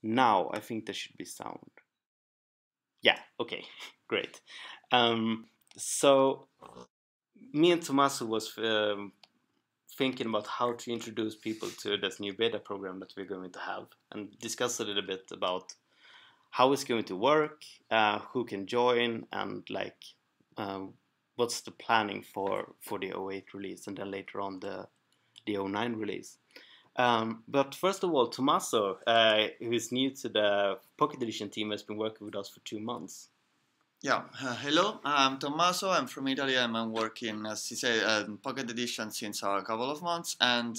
Now I think there should be sound. Yeah, okay, great. So me and Tommaso was thinking about how to introduce people to this new beta program that we're going to have, and discuss a little bit about how it's going to work, who can join, and like what's the planning for the 08 release, and then later on the 09 release. But first of all, Tommaso, who is new to the Pocket Edition team, has been working with us for 2 months. Yeah, hello, I'm Tommaso, I'm from Italy, and I'm working, as you say, in Pocket Edition since a couple of months, and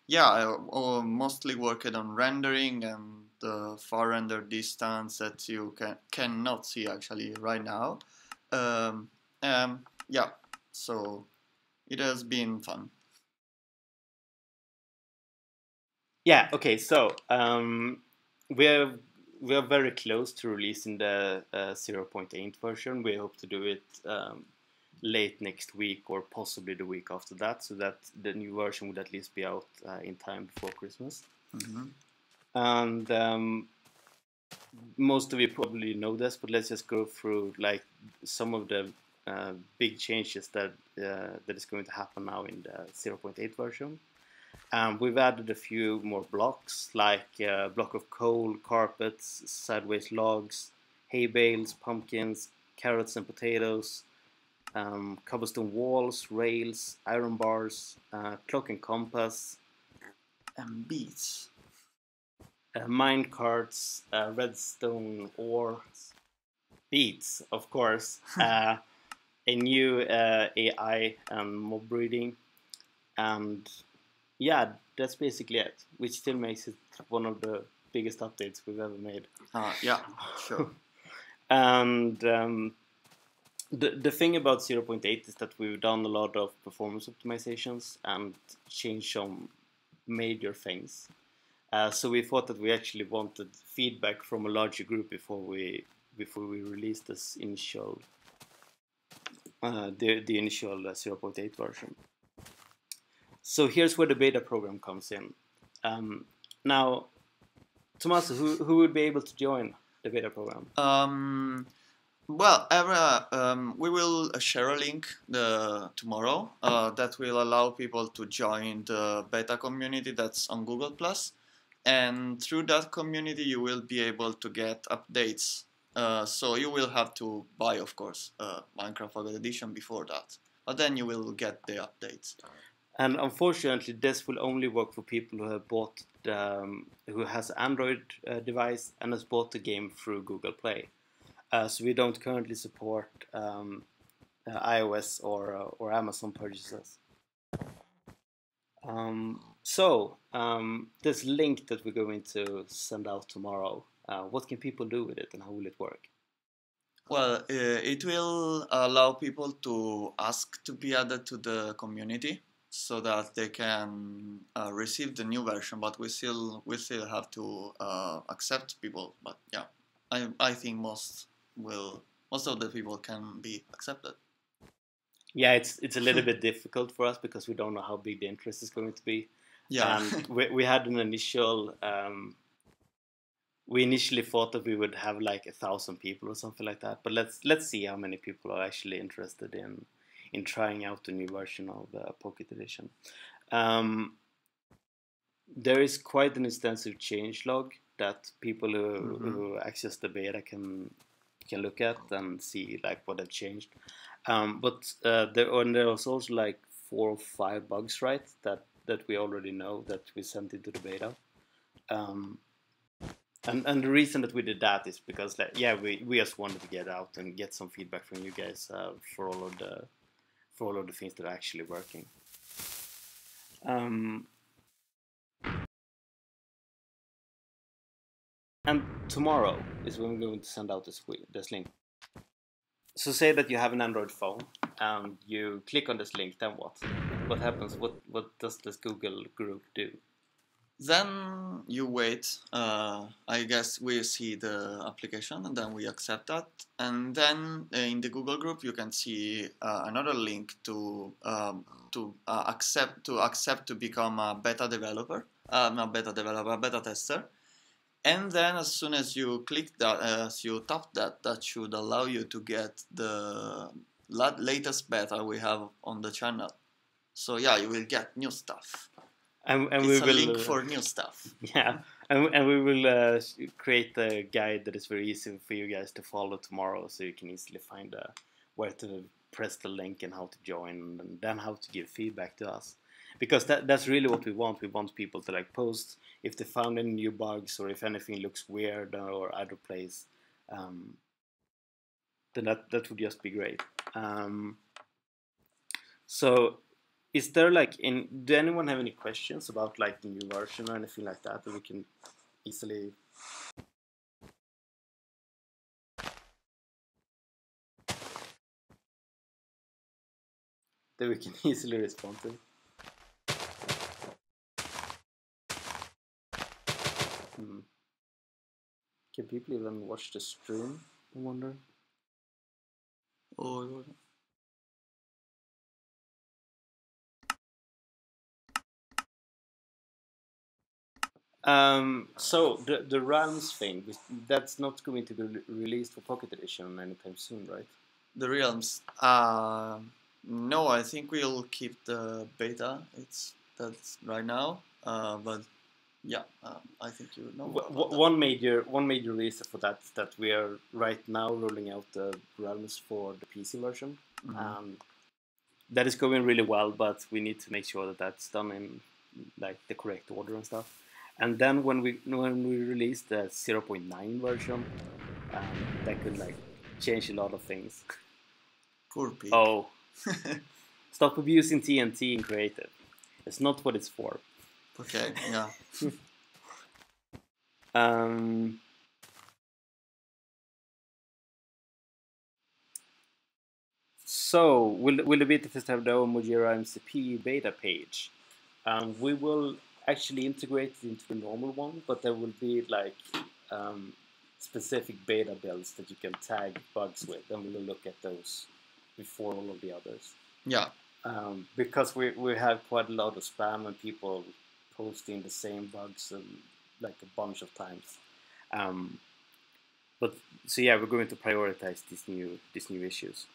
yeah, I mostly worked on rendering and the far render distance that you cannot see actually right now. Yeah, so it has been fun. Yeah, okay, so we're very close to releasing the 0.8 version. We hope to do it late next week or possibly the week after that, so that the new version would at least be out in time before Christmas. Mm-hmm. And most of you probably know this, but let's just go through like some of the big changes that that is going to happen now in the 0.8 version. We've added a few more blocks, like a block of coal, carpets, sideways logs, hay bales, pumpkins, carrots and potatoes, cobblestone walls, rails, iron bars, clock and compass, And beats. mine carts, redstone ore, beats, of course, a new AI and mob breeding, and yeah, that's basically it, which still makes it one of the biggest updates we've ever made. Yeah, sure. And the thing about 0.8 is that we've done a lot of performance optimizations and changed some major things. So we thought that we actually wanted feedback from a larger group before we released this initial the initial 0.8 version. So here's where the beta program comes in. Now, Tommaso, who would be able to join the beta program? Well, we will share a link tomorrow that will allow people to join the beta community that's on Google+. And through that community, you will be able to get updates. So you will have to buy, of course, Minecraft Pocket Edition before that. But then you will get the updates. And unfortunately, this will only work for people who have bought who has an Android device and has bought the game through Google Play. So we don't currently support iOS or Amazon purchases. This link that we're going to send out tomorrow, what can people do with it and how will it work? Well, it will allow people to ask to be added to the community so that they can receive the new version, but we still have to accept people. But yeah, I think most of the people can be accepted. Yeah, it's a little bit difficult for us because we don't know how big the interest is going to be. Yeah, And we had an initial. We initially thought that we would have like 1,000 people or something like that, but let's see how many people are actually interested in trying out the new version of Pocket Edition. There is quite an extensive change log that people who access the beta can look at and see like what have changed. But there was also like 4 or 5 bugs, right? That we already know that we sent into the beta. And the reason that we did that is because like, yeah, we just wanted to get out and get some feedback from you guys for all of the things that are actually working. And tomorrow is when we're going to send out this link. So say that you have an Android phone and you click on this link, then what? What happens? What does this Google group do? Then you wait. I guess we see the application and then we accept that. And then in the Google group, you can see another link to accept to become a beta developer, not beta developer, a beta tester. And then as soon as you click that, as you tap that, that should allow you to get the latest beta we have on the channel. So yeah, you will get new stuff. And it's we a will link for new stuff. Yeah, and we will create a guide that is very easy for you guys to follow tomorrow, so you can easily find where to press the link and how to join, and then how to give feedback to us. Because that's really what we want. We want people to like post if they found any new bugs or if anything looks weird or out of place. Then that would just be great. So, is there like do anyone have any questions about like the new version or anything like that we can easily respond to? Can people even watch the stream? I wonder. Oh. So the Realms thing, that's not going to be released for Pocket Edition anytime soon, right? The Realms. No, I think we'll keep the beta. That's right now. But yeah, I think you know. One major reason for that is that we are right now rolling out the Realms for the PC version. That is going really well, but we need to make sure that that's done in like the correct order and stuff. And then when we release the 0.9 version, that could like change a lot of things. Poor pig. Oh, stop abusing TNT in creative. It's not what it's for. Okay, yeah. So, will the beta test have their own Mojira MCPE beta page? We will actually integrate it into the normal one, but there will be like specific beta builds that you can tag bugs with, and we will look at those before all of the others. Yeah. Because we have quite a lot of spam and people posting the same bugs like a bunch of times. But so yeah, we're going to prioritize these new issues.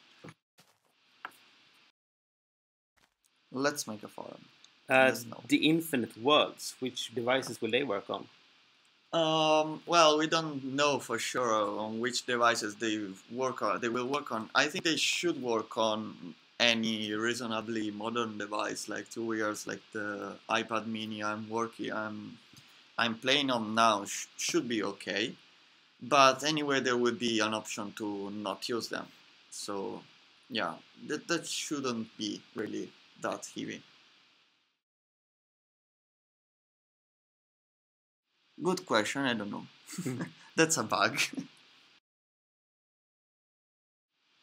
Let's make a forum. The Infinite Worlds, which devices will they work on? Well, we don't know for sure on which devices they will work on. I think they should work on any reasonably modern device, like 2 years, like the iPad Mini I'm playing on now should be okay. But anyway, there would be an option to not use them. So yeah, that shouldn't be really that heavy. Good question, I don't know. That's a bug.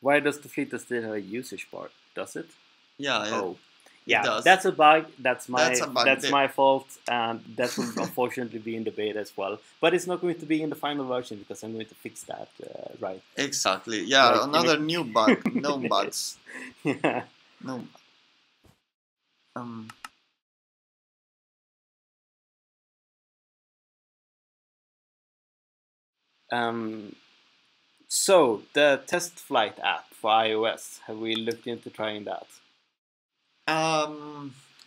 Why does the Fleet still have a usage bar? Does it? Yeah. Yeah, does. That's a bug. That's my fault, and that will unfortunately be in the beta as well. But it's not going to be in the final version because I'm going to fix that, right? Exactly. Yeah, like, another new bug. No bugs. Yeah. No. So the test flight app for iOS, have we looked into trying that?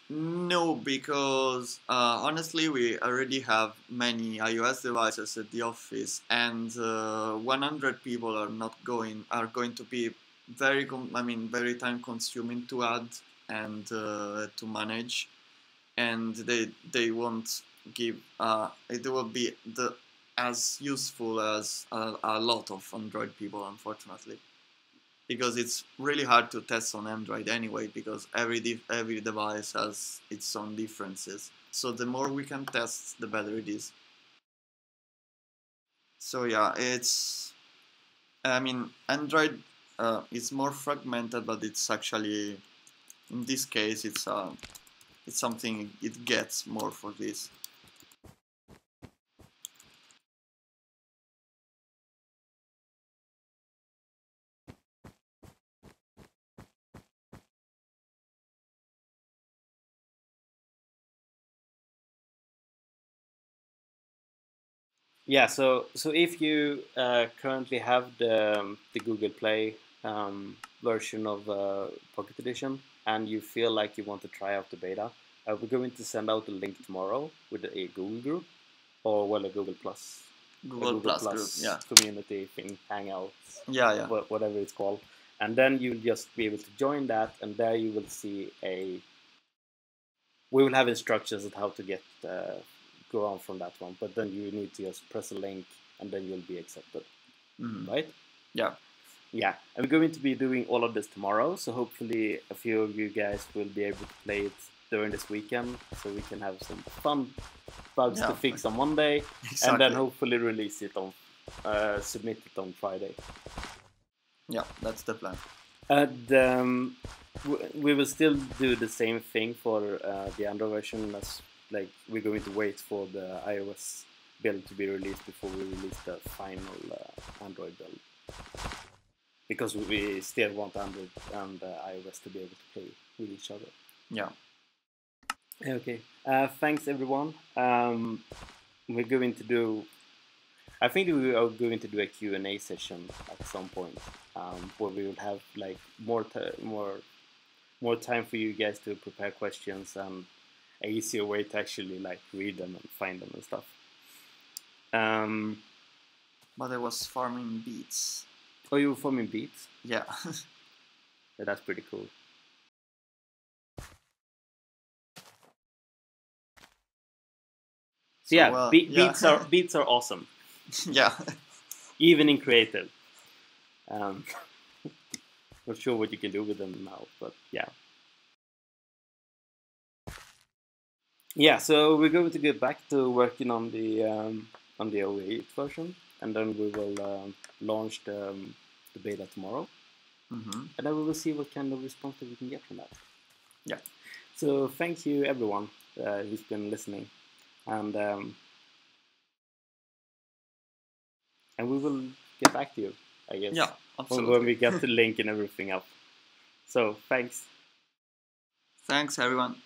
No, because honestly, we already have many iOS devices at the office, and 100 people are going to be very time consuming to add and to manage, and they won't give it will be as useful as a lot of Android people, unfortunately. Because it's really hard to test on Android anyway, because every device has its own differences. So the more we can test, the better it is. So yeah, Android is more fragmented, but it's actually, in this case, it's something it gets more for this. Yeah, so if you currently have the Google Play version of Pocket Edition and you feel like you want to try out the beta, we're going to send out a link tomorrow with a Google group or well a Google Plus, Google Plus group, yeah, community thing, Hangouts, yeah. whatever it's called, and then you'll just be able to join that, and there you will see we will have instructions on how to get go on from that one, but then you need to just press a link and then you'll be accepted, right? Yeah. Yeah, and we're going to be doing all of this tomorrow, so hopefully a few of you guys will be able to play it during this weekend, so we can have some fun bugs to fix on Monday, and then hopefully release it on, submit it on Friday. Yeah, that's the plan. And we will still do the same thing for the Android version, as like we're going to wait for the iOS build to be released before we release the final Android build, because we still want Android and iOS to be able to play with each other. Yeah. Okay. Thanks everyone. We're going to do. I think we are going to do a Q&A session at some point, where we will have like more time for you guys to prepare questions and an easier way to actually like read them and find them and stuff. But I was farming beets. Oh, you were farming beets? Yeah. Yeah, that's pretty cool. So yeah, beets are awesome. Yeah. Even in creative. Not sure what you can do with them now, but yeah. Yeah, so we're going to get back to working on the 0.8 version, and then we will launch the beta tomorrow, and then we will see what kind of response that we can get from that. Yeah. So thank you everyone who's been listening, and we will get back to you, I guess. Yeah, absolutely. When we get the link and everything up. So thanks. Thanks everyone.